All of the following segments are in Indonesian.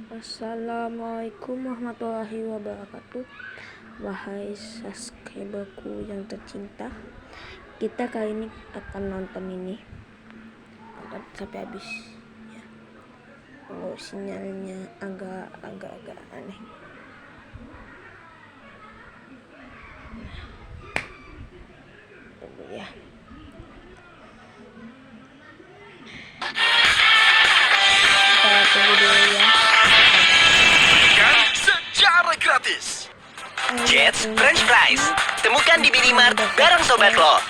Assalamualaikum warahmatullahi wabarakatuh. Wahai subscriberku yang tercinta, kita kali ini akan nonton ini sampai habis ya. Oh, sinyalnya agak aneh. Tunggu ya. Kita tunggu dulu ya. Secara gratis Jets French Fries temukan di Minimart bareng sobat lo.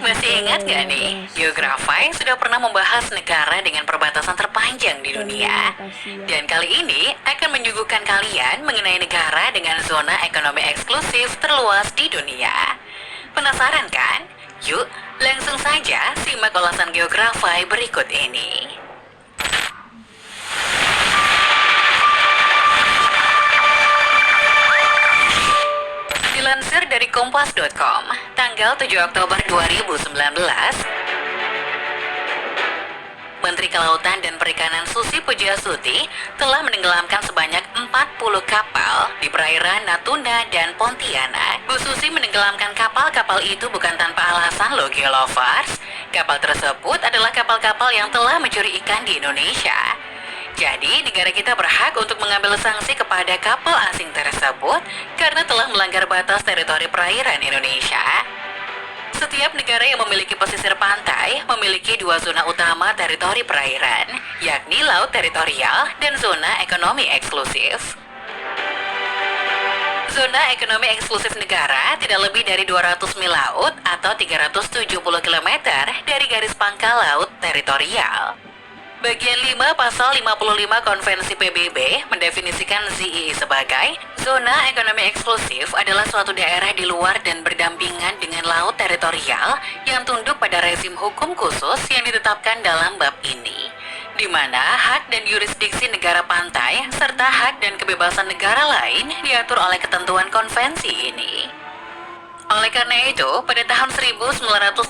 Masih ingat gak nih, Geography sudah pernah membahas negara dengan perbatasan terpanjang di dunia. Dan kali ini akan menyuguhkan kalian mengenai negara dengan zona ekonomi eksklusif terluas di dunia. Penasaran kan? Yuk, langsung saja simak ulasan Geography berikut ini. Dilansir dari kompas.com, tanggal 7 Oktober 2019, Menteri Kelautan dan Perikanan Susi Pujiastuti telah menenggelamkan sebanyak 40 kapal di perairan Natuna dan Pontianak. Bu Susi menenggelamkan kapal-kapal itu bukan tanpa alasan loh, Geolovers. Kapal tersebut adalah kapal-kapal yang telah mencuri ikan di Indonesia. Jadi, negara kita berhak untuk mengambil sanksi kepada kapal asing tersebut karena telah melanggar batas teritori perairan Indonesia. Setiap negara yang memiliki pesisir pantai memiliki dua zona utama teritori perairan, yakni laut teritorial dan zona ekonomi eksklusif. Zona ekonomi eksklusif negara tidak lebih dari 200 mil laut atau 370 km dari garis pangkal laut teritorial. Bagian 5 pasal 55 Konvensi PBB mendefinisikan ZEE sebagai zona ekonomi eksklusif adalah suatu daerah di luar dan berdampingan dengan laut teritorial yang tunduk pada rezim hukum khusus yang ditetapkan dalam bab ini, di mana hak dan yurisdiksi negara pantai serta hak dan kebebasan negara lain diatur oleh ketentuan konvensi ini. Oleh karena itu, pada tahun 1982,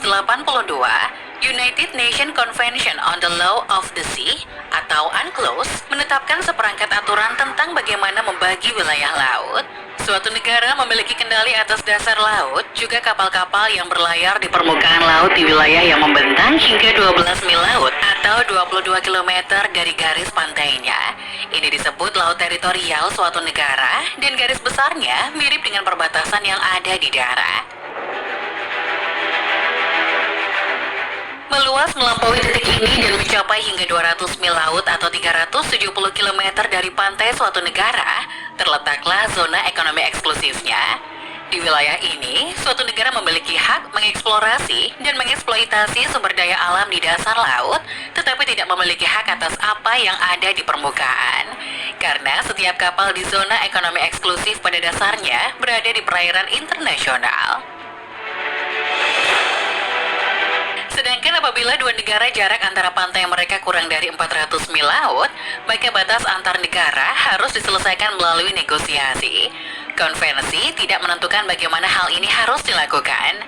United Nations Convention on the Law of the Sea atau UNCLOS menetapkan seperangkat aturan tentang bagaimana membagi wilayah laut. Suatu negara memiliki kendali atas dasar laut, juga kapal-kapal yang berlayar di permukaan laut di wilayah yang membentang hingga 12 mil laut atau 22 km dari garis pantainya. Ini disebut laut teritorial suatu negara dan garis besarnya mirip dengan perbatasan yang ada di darat. Meluas melampaui titik ini dan mencapai hingga 200 mil laut atau 370 km dari pantai suatu negara, terletaklah zona ekonomi eksklusifnya. Di wilayah ini, suatu negara memiliki hak mengeksplorasi dan mengeksploitasi sumber daya alam di dasar laut, tetapi tidak memiliki hak atas apa yang ada di permukaan. Karena setiap kapal di zona ekonomi eksklusif pada dasarnya berada di perairan internasional. Sedangkan apabila dua negara jarak antara pantai mereka kurang dari 400 mil laut, maka batas antar negara harus diselesaikan melalui negosiasi. Konvensi tidak menentukan bagaimana hal ini harus dilakukan.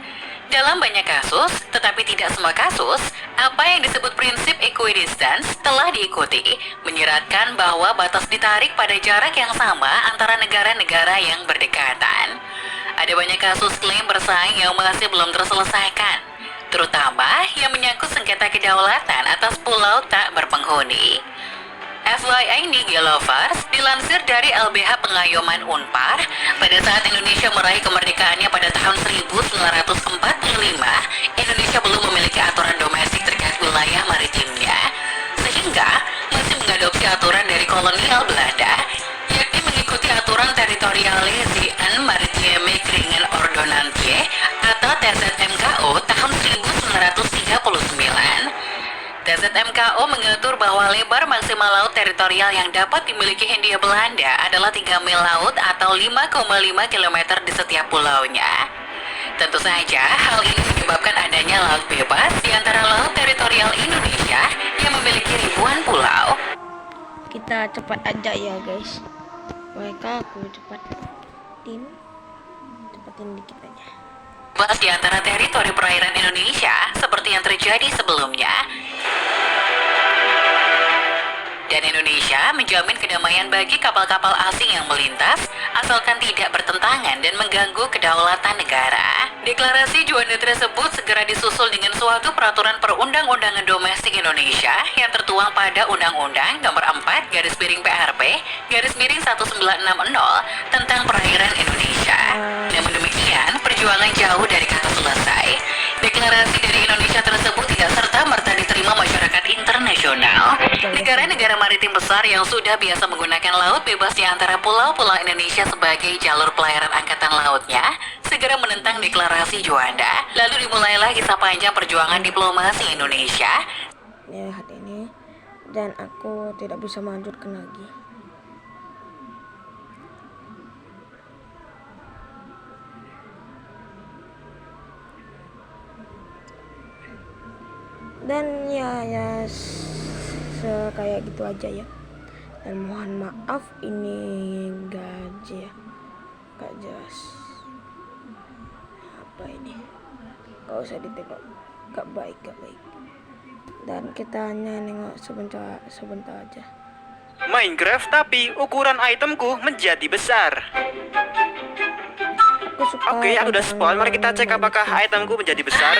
Dalam banyak kasus, tetapi tidak semua kasus, apa yang disebut prinsip equidistance telah diikuti, menyeratkan bahwa batas ditarik pada jarak yang sama antara negara-negara yang berdekatan. Ada banyak kasus klaim bersaing yang masih belum terselesaikan, terutama yang menyangkut sengketa kedaulatan atas pulau tak berpenghuni. FYI nih Geolovers, dilansir dari LBH Pengayoman Unpar, pada saat Indonesia meraih kemerdekaannya pada tahun 1945, Indonesia belum memiliki aturan domestik terkait wilayah maritimnya, sehingga masih mengadopsi aturan dari kolonial Belanda, yakni mengikuti aturan Territorialisme en Maritime Kringen Ordonnantie atau TZMKO tahun 1939. TZMKO mengatur bahwa lebar maksimal laut teritorial yang dapat dimiliki Hindia Belanda adalah 3 mil laut atau 5,5 km di setiap pulaunya. Tentu saja, hal ini menyebabkan adanya laut bebas di antara laut teritorial Indonesia yang memiliki ribuan pulau. Kita cepat aja ya guys. Mereka aku cepatin dikit aja. Bebas di antara teritori perairan Indonesia seperti yang terjadi sebelumnya. Kerajaan Indonesia menjamin kedamaian bagi kapal-kapal asing yang melintas, asalkan tidak bertentangan dan mengganggu kedaulatan negara. Deklarasi Juanda tersebut segera disusul dengan suatu peraturan perundang-undangan domestik Indonesia yang tertuang pada Undang-Undang Nomor 4 PRP 1960 tentang perairan Indonesia. Namun demikian, perjuangan jauh dari kata selesai. Deklarasi dari Indonesia tersebut tidak serta-merta diterima masyarakat internasional. Negara-negara maritim besar yang sudah biasa menggunakan laut bebas di antara pulau-pulau Indonesia sebagai jalur pelayaran angkatan lautnya segera menentang deklarasi Juanda. Lalu dimulailah kisah panjang perjuangan diplomasi Indonesia. Lihat ini, dan aku tidak bisa melanjutkan lagi. Dan ya kayak gitu aja ya. Dan mohon maaf ini gak jelas. Apa ini? Gak usah ditengok. Gak baik. Dan kita hanya nengok sebentar aja. Minecraft tapi ukuran itemku menjadi besar. Oke, aku udah spawn. Mari kita cek apakah itemku menjadi besar.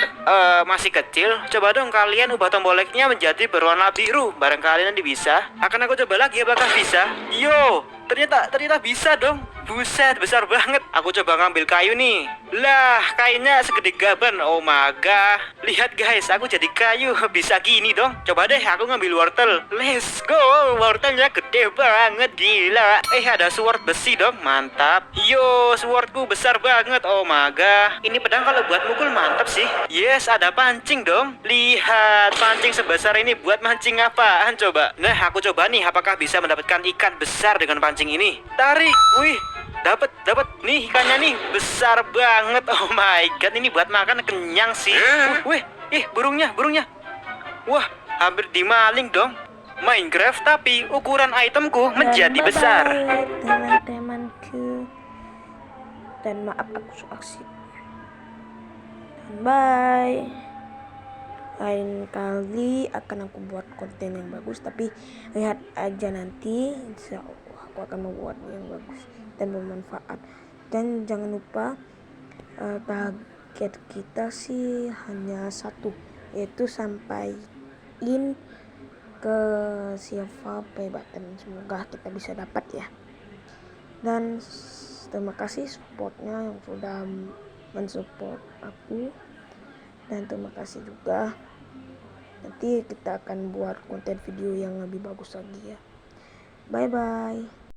Masih kecil. Coba dong kalian ubah tombol like-nya menjadi berwarna biru. Barangkali nanti bisa. Akan aku coba lagi apakah bisa. Yo, ternyata bisa dong. Buset, besar banget. Aku coba ngambil kayu nih. Lah, kayunya segede gaban. Oh my god. Lihat guys, aku jadi kayu. Bisa gini dong. Coba deh aku ngambil wortel. Let's go. Wortelnya gede banget, gila. Ada sword besi dong. Mantap. Yo, swordku besar banget. Oh my god. Ini pedang kalau buat mukul mantap sih. Yes, ada pancing dong. Lihat, pancing sebesar ini buat mancing apaan coba. Nah, aku coba nih apakah bisa mendapatkan ikan besar dengan pancing ini. Tarik. Wih. Dapat nih ikannya nih besar banget. Oh my god, ini buat makan kenyang sih. Burungnya. Wah, hampir dimaling dong. Minecraft tapi ukuran itemku menjadi besar. Teman-temanku. Dan maaf aku suaksi. Dan bye. Lain kali akan aku buat konten yang bagus, tapi lihat aja nanti. Insya Allah aku akan membuat yang bagus dan bermanfaat. Dan jangan lupa target kita sih hanya satu, yaitu sampaiin ke silver play button. Semoga kita bisa dapat ya. Dan terima kasih supportnya yang sudah mensupport aku, dan terima kasih juga. Nanti kita akan buat konten video yang lebih bagus lagi ya. Bye bye.